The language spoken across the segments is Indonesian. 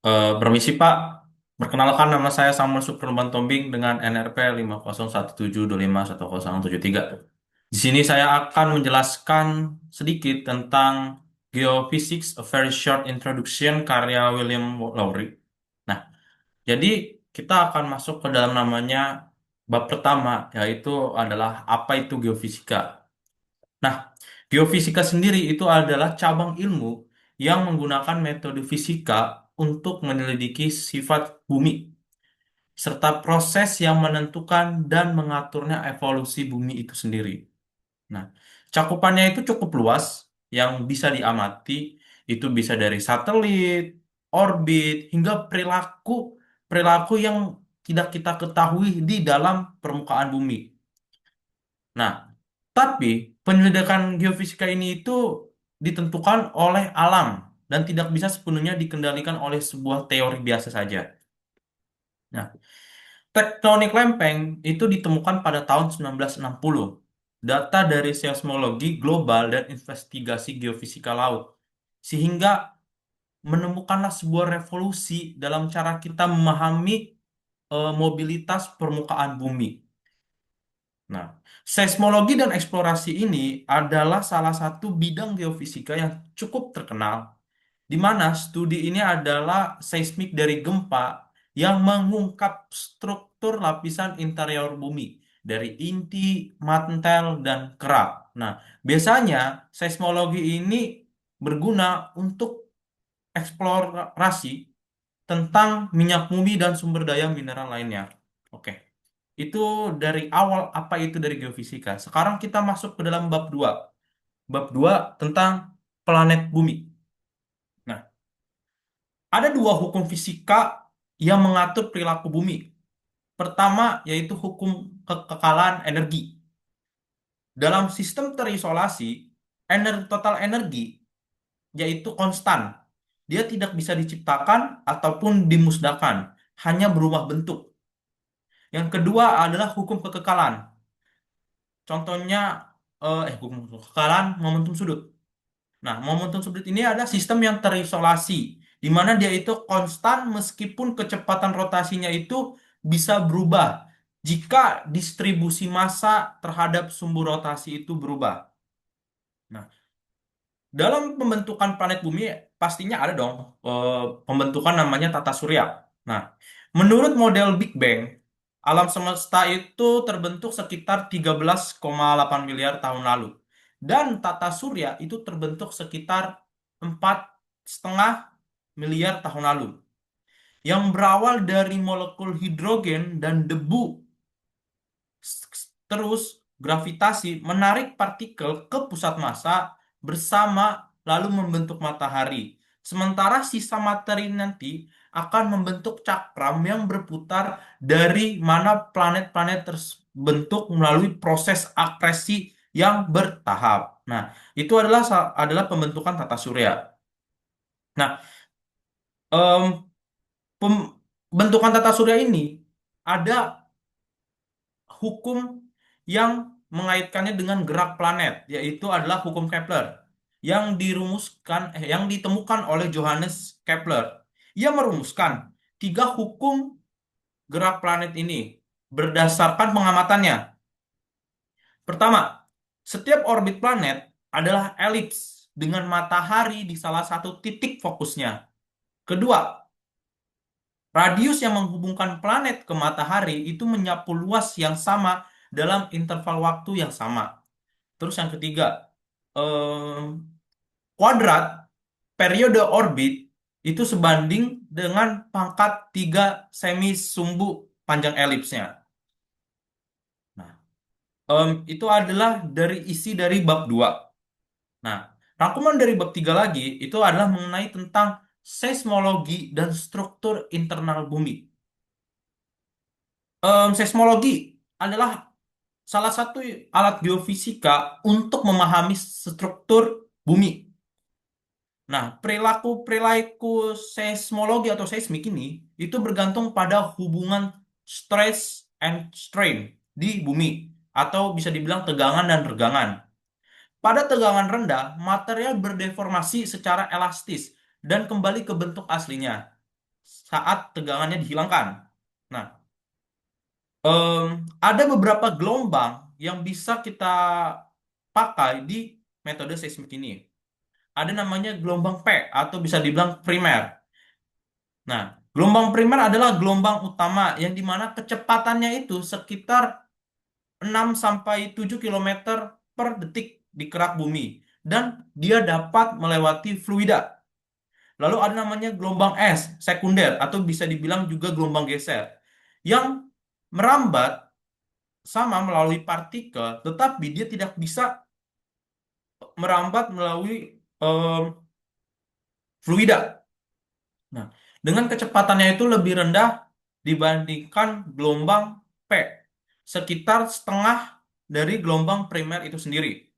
Permisi Pak, perkenalkan nama saya Samuel Sukerman Tombing dengan NRP 50172510073. Di sini saya akan menjelaskan sedikit tentang Geophysics, A Very Short Introduction karya William Lowry. Nah, jadi kita akan masuk ke dalam namanya bab pertama, yaitu adalah apa itu geofisika. Nah, geofisika sendiri itu adalah cabang ilmu yang menggunakan metode fisika untuk menyelidiki sifat bumi, serta proses yang menentukan dan mengaturnya evolusi bumi itu sendiri. Nah, cakupannya itu cukup luas yang bisa diamati, itu bisa dari satelit, orbit, hingga perilaku perilaku yang tidak kita ketahui di dalam permukaan bumi. Nah, tapi penyelidikan geofisika ini itu ditentukan oleh alam dan tidak bisa sepenuhnya dikendalikan oleh sebuah teori biasa saja. Nah, tektonik lempeng itu ditemukan pada tahun 1960. Data dari seismologi global dan investigasi geofisika laut. Sehingga menemukanlah sebuah revolusi dalam cara kita memahami mobilitas permukaan bumi. Nah, seismologi dan eksplorasi ini adalah salah satu bidang geofisika yang cukup terkenal, di mana studi ini adalah seismik dari gempa yang mengungkap struktur lapisan interior bumi dari inti, mantel, dan kerak. Nah, biasanya seismologi ini berguna untuk eksplorasi tentang minyak bumi dan sumber daya mineral lainnya. Oke. Itu dari awal apa itu dari geofisika. Sekarang kita masuk ke dalam bab 2. Bab 2 tentang planet bumi. Nah, ada dua hukum fisika yang mengatur perilaku bumi. Pertama yaitu hukum kekekalan energi. Dalam sistem terisolasi, total energi yaitu konstan. Dia tidak bisa diciptakan ataupun dimusnahkan, hanya berubah bentuk. Yang kedua adalah hukum kekekalan. Contohnya, hukum kekekalan momentum sudut. Nah, momentum sudut ini ada sistem yang terisolasi, di mana dia itu konstan meskipun kecepatan rotasinya itu bisa berubah jika distribusi massa terhadap sumber rotasi itu berubah. Nah, dalam pembentukan planet bumi pastinya ada dong pembentukan namanya tata surya. Nah, menurut model Big Bang, alam semesta itu terbentuk sekitar 13,8 miliar tahun lalu. Dan tata surya itu terbentuk sekitar 4,5 miliar tahun lalu. Yang berawal dari molekul hidrogen dan debu. Terus gravitasi menarik partikel ke pusat massa bersama lalu membentuk matahari. Sementara sisa materi nanti akan membentuk cakram yang berputar dari mana planet-planet terbentuk melalui proses akresi yang bertahap. Nah, itu adalah pembentukan tata surya. Nah, em, pembentukan tata surya ini ada hukum yang mengaitkannya dengan gerak planet, yaitu adalah hukum Kepler yang ditemukan oleh Johannes Kepler. Ia merumuskan tiga hukum gerak planet ini berdasarkan pengamatannya. Pertama, setiap orbit planet adalah elips dengan matahari di salah satu titik fokusnya. Kedua, radius yang menghubungkan planet ke matahari itu menyapu luas yang sama dalam interval waktu yang sama. Terus yang ketiga, em, kuadrat periode orbit itu sebanding dengan pangkat 3 semi sumbu panjang elipsnya. Nah, itu adalah dari isi dari bab 2. Nah, rangkuman dari bab 3 lagi itu adalah mengenai tentang seismologi dan struktur internal bumi. Seismologi adalah salah satu alat geofisika untuk memahami struktur bumi. Nah, perilaku seismologi atau seismik ini itu bergantung pada hubungan stress and strain di bumi atau bisa dibilang tegangan dan regangan. Pada tegangan rendah, material berdeformasi secara elastis dan kembali ke bentuk aslinya. saat tegangannya dihilangkan. Nah, em, ada beberapa gelombang yang bisa kita pakai di metode seismik ini. Ada namanya gelombang P atau bisa dibilang primer. Nah, gelombang primer adalah gelombang utama yang dimana kecepatannya itu sekitar 6 sampai 7 kilometer per detik di kerak bumi dan dia dapat melewati fluida. Lalu ada namanya gelombang S sekunder atau bisa dibilang juga gelombang geser yang merambat sama melalui partikel, tetapi dia tidak bisa merambat melalui em, fluida. Nah, dengan kecepatannya itu lebih rendah dibandingkan gelombang P, sekitar setengah dari gelombang primer itu sendiri.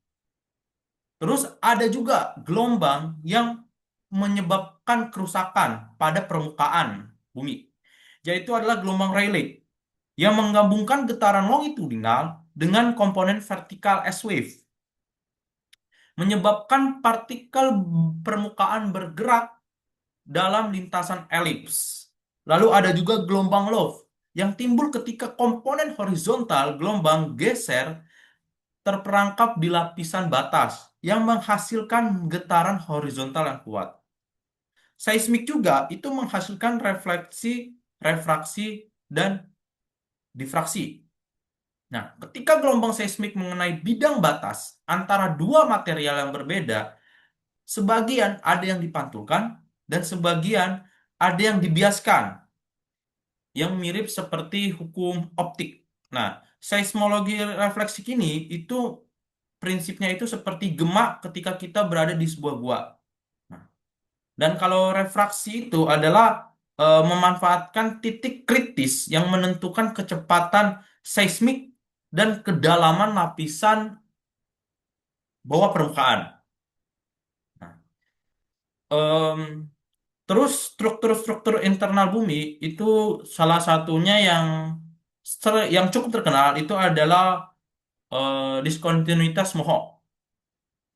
Terus ada juga gelombang yang menyebabkan kerusakan pada permukaan bumi, yaitu adalah gelombang Rayleigh yang menggabungkan getaran longitudinal dengan komponen vertikal S-wave, menyebabkan partikel permukaan bergerak dalam lintasan elips. Lalu ada juga gelombang Love yang timbul ketika komponen horizontal gelombang geser terperangkap di lapisan batas yang menghasilkan getaran horizontal yang kuat. Seismik juga itu menghasilkan refleksi, refraksi, dan difraksi. Nah, ketika gelombang seismik mengenai bidang batas antara dua material yang berbeda, sebagian ada yang dipantulkan dan sebagian ada yang dibiaskan, yang mirip seperti hukum optik. Nah, seismologi refleksi ini itu prinsipnya itu seperti gemak ketika kita berada di sebuah gua. Nah, dan kalau refraksi itu adalah memanfaatkan titik kritis yang menentukan kecepatan seismik dan kedalaman lapisan bawah permukaan. Nah, em, terus struktur-struktur internal bumi itu salah satunya yang cukup terkenal itu adalah diskontinuitas Mohawk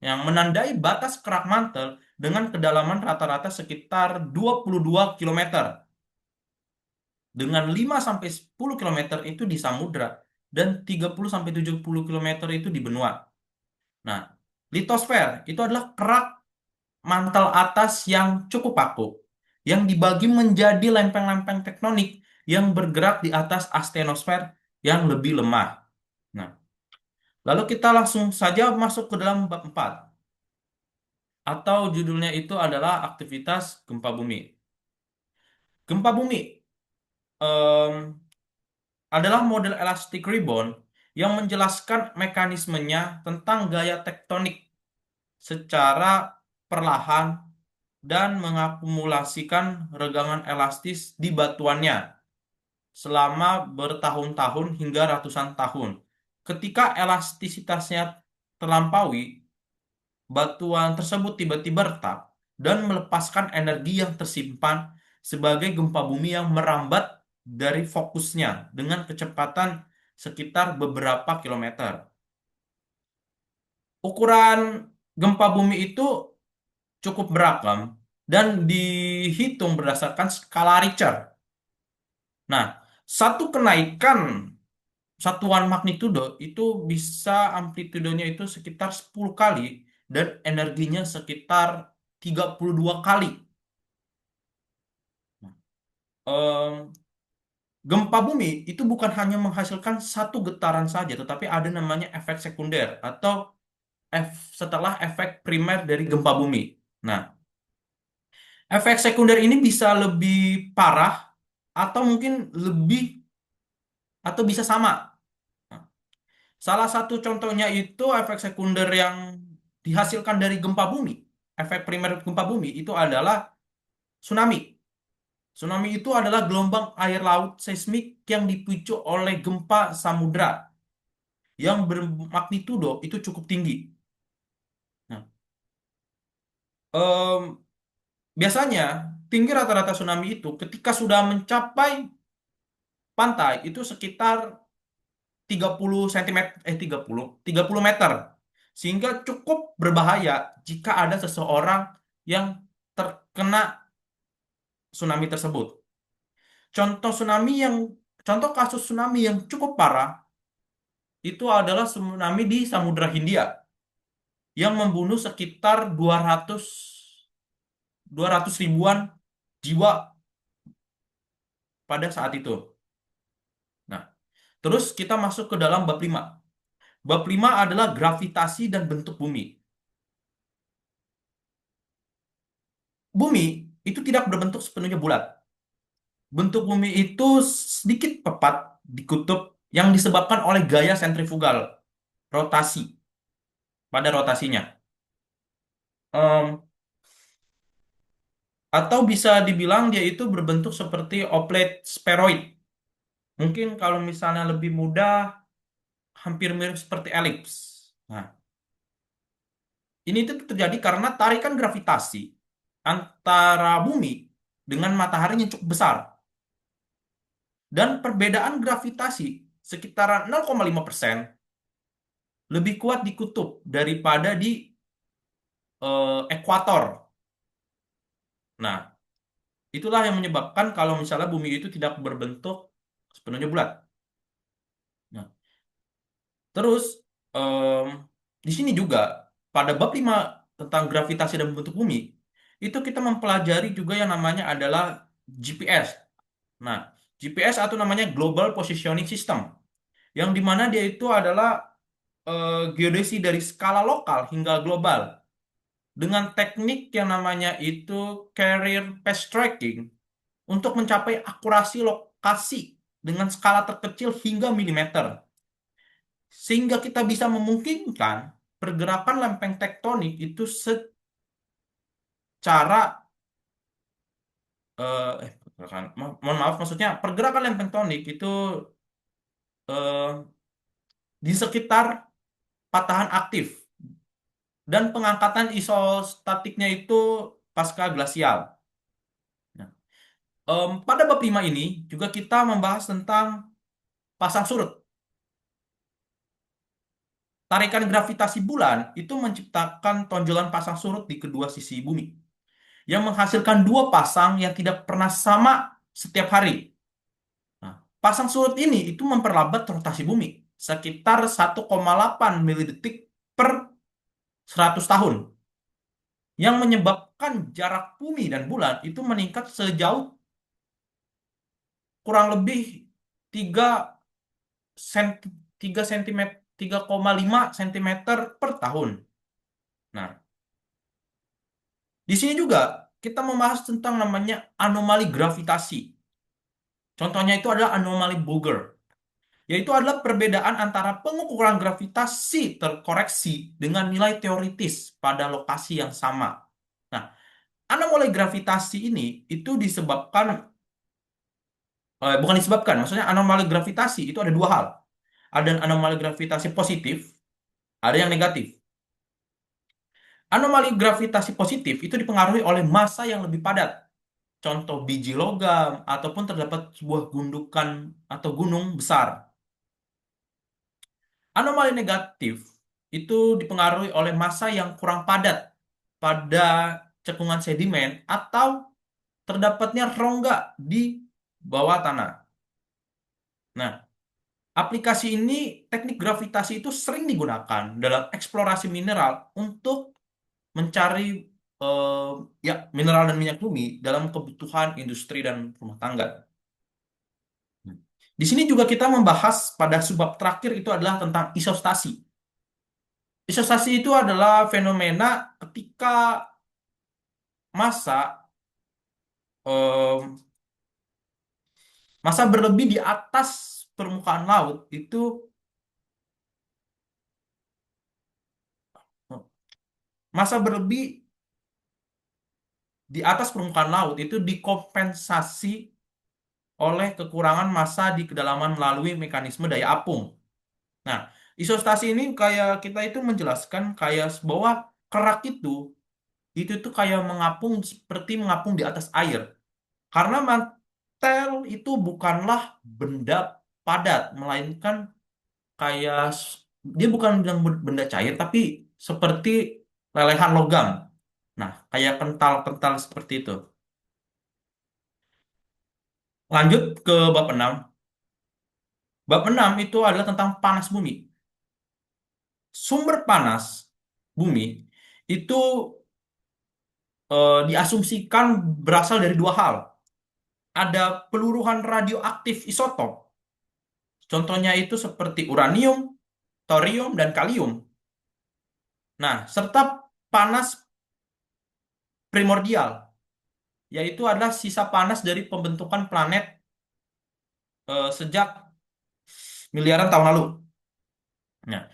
yang menandai batas kerak mantel dengan kedalaman rata-rata sekitar 22 kilometer dengan 5 sampai 10 kilometer itu di samudra dan 30 sampai 70 kilometer itu di benua. Nah, litosfer itu adalah kerak mantel atas yang cukup kaku yang dibagi menjadi lempeng-lempeng tektonik yang bergerak di atas astenosfer yang lebih lemah. Nah, lalu kita langsung saja masuk ke dalam bab 4 atau judulnya itu adalah aktivitas gempa bumi. Gempa bumi em, adalah model elastic rebound yang menjelaskan mekanismenya tentang gaya tektonik secara perlahan dan mengakumulasikan regangan elastis di batuannya selama bertahun-tahun hingga ratusan tahun. Ketika elastisitasnya terlampaui, batuan tersebut tiba-tiba retak dan melepaskan energi yang tersimpan sebagai gempa bumi yang merambat dari fokusnya dengan kecepatan sekitar beberapa kilometer. Ukuran gempa bumi itu cukup beragam dan dihitung berdasarkan skala Richter. Nah, satu kenaikan satuan magnitudo itu bisa amplitudenya itu sekitar 10 kali dan energinya sekitar 32 kali. Em, Gempa bumi itu bukan hanya menghasilkan satu getaran saja, tetapi ada namanya efek sekunder atau setelah efek primer dari gempa bumi. Nah, efek sekunder ini bisa lebih parah atau mungkin lebih atau bisa sama. Nah, salah satu contohnya itu efek sekunder yang dihasilkan dari gempa bumi. Efek primer gempa bumi itu adalah tsunami. Tsunami itu adalah gelombang air laut seismik yang dipicu oleh gempa samudra yang bermagnitudo itu cukup tinggi. Nah, em, biasanya tinggi rata-rata tsunami itu ketika sudah mencapai pantai itu sekitar 30 cm, 30 meter. Sehingga cukup berbahaya jika ada seseorang yang terkena tsunami tersebut. Contoh tsunami yang contoh kasus tsunami yang cukup parah itu adalah tsunami di Samudra Hindia yang membunuh sekitar 200 ribuan jiwa pada saat itu. Nah, terus kita masuk ke dalam bab 5. Bab 5 adalah gravitasi dan bentuk bumi. Bumi itu tidak berbentuk sepenuhnya bulat. Bentuk bumi itu sedikit tepat di kutub yang disebabkan oleh gaya sentrifugal, rotasi pada rotasinya. Em, atau bisa dibilang dia itu berbentuk seperti oblet spheroid. Mungkin kalau misalnya lebih mudah, hampir mirip seperti elips. Nah, ini tuh terjadi karena tarikan gravitasi antara bumi dengan matahari yang cukup besar. Dan perbedaan gravitasi sekitaran 0,5% lebih kuat di kutub daripada di ekuator. Nah, itulah yang menyebabkan kalau misalnya bumi itu tidak berbentuk sepenuhnya bulat. Nah, terus em, di sini juga pada bab 5 tentang gravitasi dan bentuk bumi, itu kita mempelajari juga yang namanya adalah GPS. Nah, GPS atau namanya Global Positioning System, yang dimana dia itu adalah geodesi dari skala lokal hingga global dengan teknik yang namanya itu carrier path tracking untuk mencapai akurasi lokasi dengan skala terkecil hingga milimeter. Sehingga kita bisa memungkinkan pergerakan lempeng tektonik itu secara mohon maaf, maksudnya pergerakan lempeng tektonik itu eh, di sekitar patahan aktif dan pengangkatan isostatiknya itu pasca glasial. Nah, pada bab 5 ini juga kita membahas tentang pasang surut. Tarikan gravitasi bulan itu menciptakan tonjolan pasang surut di kedua sisi bumi, yang menghasilkan dua pasang yang tidak pernah sama setiap hari. Nah, pasang surut ini itu memperlambat rotasi bumi sekitar 1,8 milidetik per 100 tahun, yang menyebabkan jarak bumi dan bulan itu meningkat sejauh kurang lebih 3 senti, 3 sentimeter, 3,5 sentimeter per tahun. Nah, di sini juga kita membahas tentang namanya anomali gravitasi. Contohnya itu adalah anomali Boger, yaitu adalah perbedaan antara pengukuran gravitasi terkoreksi dengan nilai teoritis pada lokasi yang sama. Nah, anomali gravitasi ini itu disebabkan, bukan disebabkan, maksudnya anomali gravitasi itu ada dua hal. Ada anomali gravitasi positif, ada yang negatif. Anomali gravitasi positif itu dipengaruhi oleh massa yang lebih padat. Contoh biji logam ataupun terdapat sebuah gundukan atau gunung besar. Anomali negatif itu dipengaruhi oleh massa yang kurang padat pada cekungan sedimen atau terdapatnya rongga di bawah tanah. Nah, aplikasi ini, teknik gravitasi itu sering digunakan dalam eksplorasi mineral untuk mencari eh, ya mineral dan minyak bumi dalam kebutuhan industri dan rumah tangga. Di sini juga kita membahas pada subbab terakhir itu adalah tentang isostasi. Isostasi itu adalah fenomena ketika massa em, massa berlebih di atas permukaan laut itu, massa berlebih di atas permukaan laut itu dikompensasi oleh kekurangan massa di kedalaman melalui mekanisme daya apung. Nah, isostasi ini kayak kita itu menjelaskan kayak bahwa kerak itu tuh kayak mengapung seperti mengapung di atas air. Karena mantel itu bukanlah benda padat, melainkan kayak dia bukan bilang benda cair, tapi seperti lelehan logam. Nah, kayak kental-kental seperti itu. Lanjut ke bab 6. Bab 6 itu adalah tentang panas bumi. Sumber panas bumi itu diasumsikan berasal dari dua hal. Ada peluruhan radioaktif isotop, contohnya itu seperti uranium, thorium, dan kalium. Nah, serta panas primordial, yaitu adalah sisa panas dari pembentukan planet sejak miliaran tahun lalu. Nah,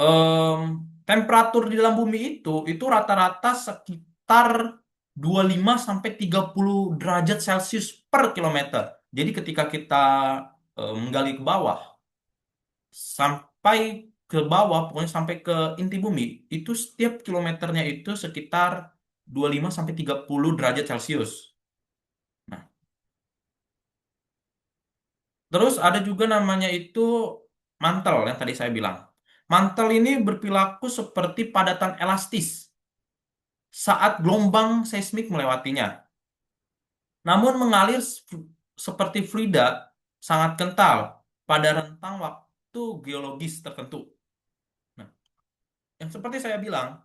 em, temperatur di dalam bumi itu rata-rata sekitar 25 sampai 30 derajat Celcius per kilometer. Jadi ketika kita menggali ke bawah sampai ke bawah, pokoknya sampai ke inti bumi, itu setiap kilometernya itu sekitar 25 sampai 30 derajat Celcius. Nah, terus ada juga namanya itu mantel yang tadi saya bilang. Mantel ini berperilaku seperti padatan elastis saat gelombang seismik melewatinya. Namun mengalir seperti fluida sangat kental pada rentang waktu geologis tertentu. Nah, yang seperti saya bilang,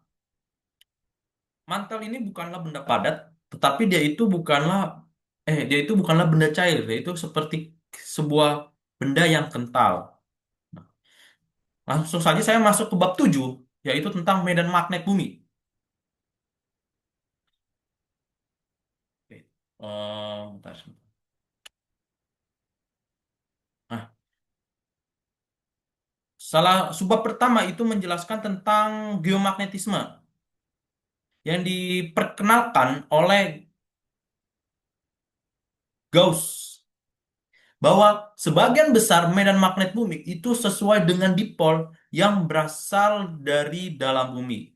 mantel ini bukanlah benda padat, tetapi dia itu bukanlah benda cair, dia itu seperti sebuah benda yang kental. Nah, langsung saja saya masuk ke bab 7, yaitu tentang medan magnet bumi. Oke. Bentar, sebentar. Nah, subbab pertama itu menjelaskan tentang geomagnetisme yang diperkenalkan oleh Gauss, bahwa sebagian besar medan magnet bumi itu sesuai dengan dipol yang berasal dari dalam bumi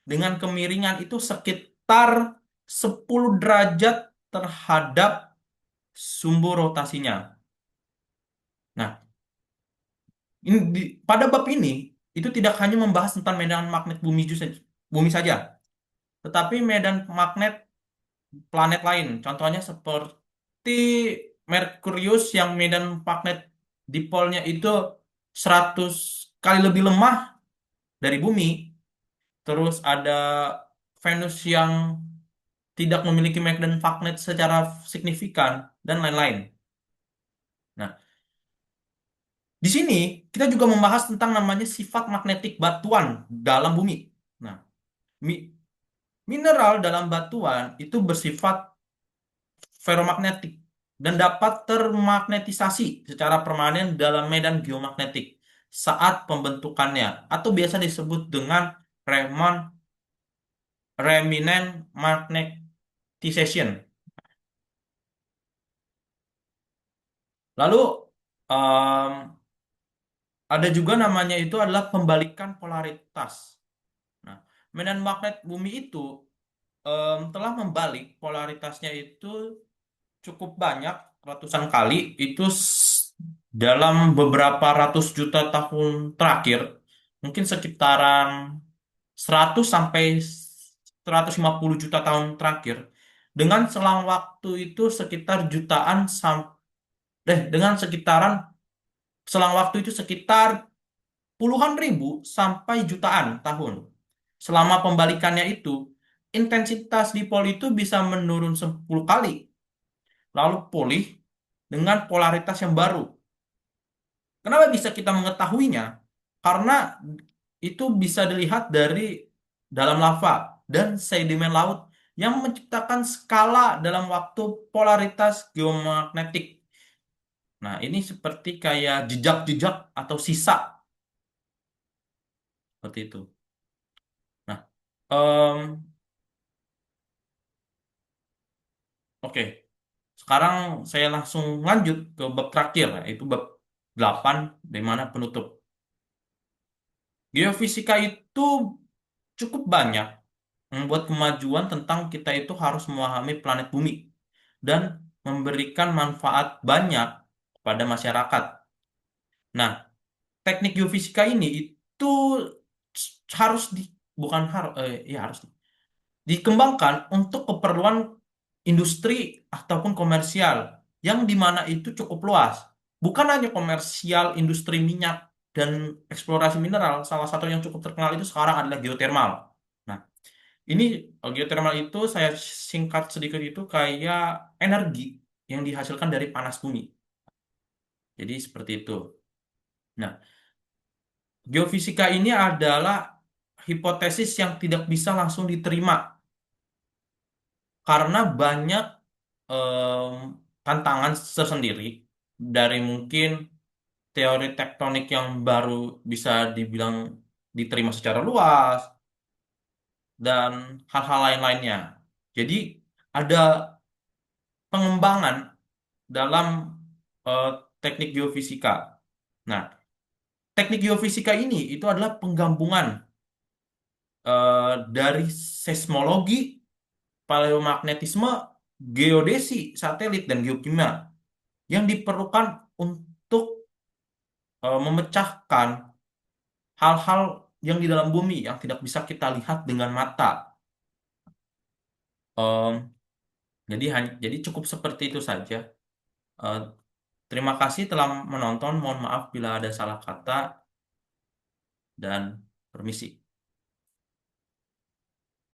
dengan kemiringan itu sekitar 10 derajat terhadap sumbu rotasinya. Nah, pada bab ini itu tidak hanya membahas tentang medan magnet bumi saja, tetapi medan magnet planet lain. Contohnya seperti Merkurius yang medan magnet dipolnya itu 100 kali lebih lemah dari bumi. Terus ada Venus yang tidak memiliki medan magnet secara signifikan dan lain-lain. Nah, di sini kita juga membahas tentang namanya sifat magnetik batuan dalam bumi. Nah, mi- mineral dalam batuan itu bersifat ferromagnetik dan dapat termagnetisasi secara permanen dalam medan geomagnetik saat pembentukannya atau biasa disebut dengan Riemann Reminent Magnetization. Lalu em, ada juga namanya itu adalah pembalikan polaritas. Nah, medan magnet bumi itu telah membalik polaritasnya itu cukup banyak, ratusan kali, itu dalam beberapa ratus juta tahun terakhir, mungkin sekitaran 100 sampai 150 juta tahun terakhir, dengan selang waktu itu sekitar jutaan dengan sekitaran selang waktu itu sekitar puluhan ribu sampai jutaan tahun. Selama pembalikannya itu, intensitas dipol itu bisa menurun 10 kali, lalu pulih dengan polaritas yang baru. Kenapa bisa kita mengetahuinya? Karena itu bisa dilihat dari dalam lava dan sedimen laut yang menciptakan skala dalam waktu polaritas geomagnetik. Nah, ini seperti kayak jejak-jejak atau sisa seperti itu. Nah, em, oke. Sekarang saya langsung lanjut ke bab terakhir, yaitu bab 8, di mana penutup. Geofisika itu cukup banyak membuat kemajuan tentang kita itu harus memahami planet bumi dan memberikan manfaat banyak kepada masyarakat. Nah, teknik geofisika ini itu harus bukan harus ya harus dikembangkan untuk keperluan industri ataupun komersial yang dimana itu cukup luas. Bukan hanya komersial, industri minyak, dan eksplorasi mineral. Salah satu yang cukup terkenal itu sekarang adalah geotermal. Nah, ini geotermal itu saya singkat sedikit itu kayak energi yang dihasilkan dari panas bumi. Jadi seperti itu. Nah, geofisika ini adalah hipotesis yang tidak bisa langsung diterima karena banyak em, tantangan tersendiri dari mungkin teori tektonik yang baru bisa dibilang diterima secara luas dan hal-hal lain-lainnya. Jadi ada pengembangan dalam eh, teknik geofisika. Nah, teknik geofisika ini itu adalah penggabungan dari seismologi, paleomagnetisme, geodesi, satelit, dan geokimia yang diperlukan untuk memecahkan hal-hal yang di dalam bumi yang tidak bisa kita lihat dengan mata. Em, jadi cukup seperti itu saja. Eh, Terima kasih telah menonton. Mohon maaf bila ada salah kata dan permisi.